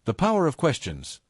The power of questions.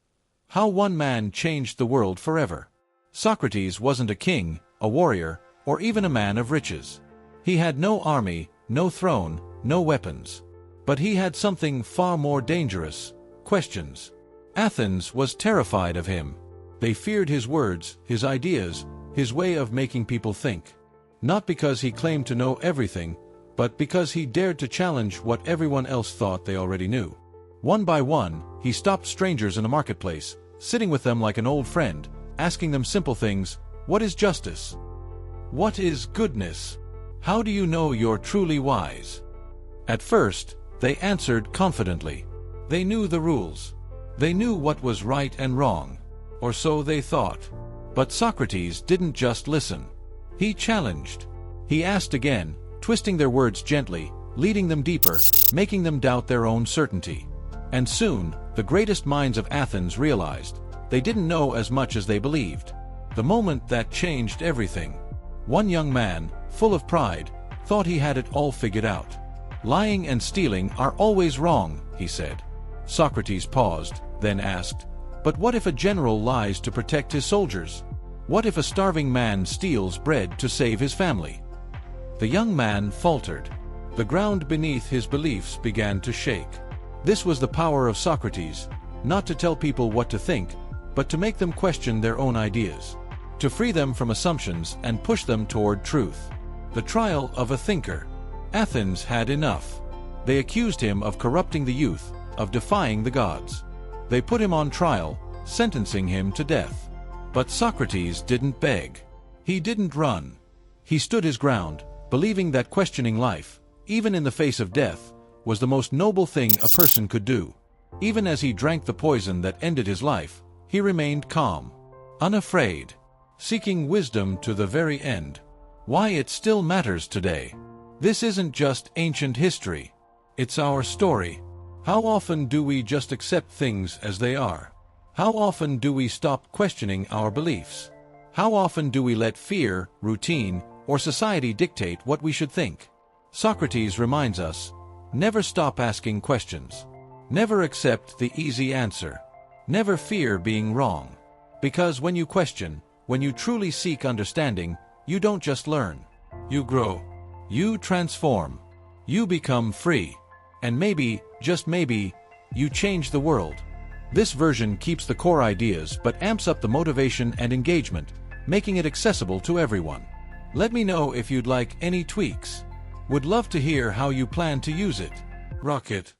How one man changed the world forever. Socrates wasn't a king, a warrior, or even a man of riches. He had no army, no throne, no weapons. But he had something far more dangerous: questions. Athens was terrified of him. They feared his words, his ideas, his way of making people think. Not because he claimed to know everything, but because he dared to challenge what everyone else thought they already knew. One by one, he stopped strangers in a marketplace, sitting with them like an old friend, asking them simple things: what is justice? What is goodness? How do you know you're truly wise? At first, they answered confidently. They knew the rules. They knew what was right and wrong. Or so they thought. But Socrates didn't just listen. He challenged. He asked again, twisting their words gently, leading them deeper, making them doubt their own certainty. And soon, the greatest minds of Athens realized they didn't know as much as they believed. The moment that changed everything. One young man, full of pride, thought he had it all figured out. Lying and stealing are always wrong, he said. Socrates paused, then asked, but what if a general lies to protect his soldiers? What if a starving man steals bread to save his family? The young man faltered. The ground beneath his beliefs began to shake. This was the power of Socrates, not to tell people what to think, but to make them question their own ideas, to free them from assumptions and push them toward truth. The trial of a thinker. Athens had enough. They accused him of corrupting the youth, of defying the gods. They put him on trial, sentencing him to death. But Socrates didn't beg. He didn't run. He stood his ground, believing that questioning life, even in the face of death, was the most noble thing a person could do. Even as he drank the poison that ended his life, he remained calm, unafraid, seeking wisdom to the very end. Why it still matters today. This isn't just ancient history. It's our story. How often do we just accept things as they are? How often do we stop questioning our beliefs? How often do we let fear, routine, or society dictate what we should think? Socrates reminds us, never stop asking questions. Never accept the easy answer. Never fear being wrong. Because when you question, when you truly seek understanding, you don't just learn. You grow. You transform. You become free. And maybe, just maybe, you change the world. This version keeps the core ideas but amps up the motivation and engagement, making it accessible to everyone. Let me know if you'd like any tweaks. Would love to hear how you plan to use it. Rock it.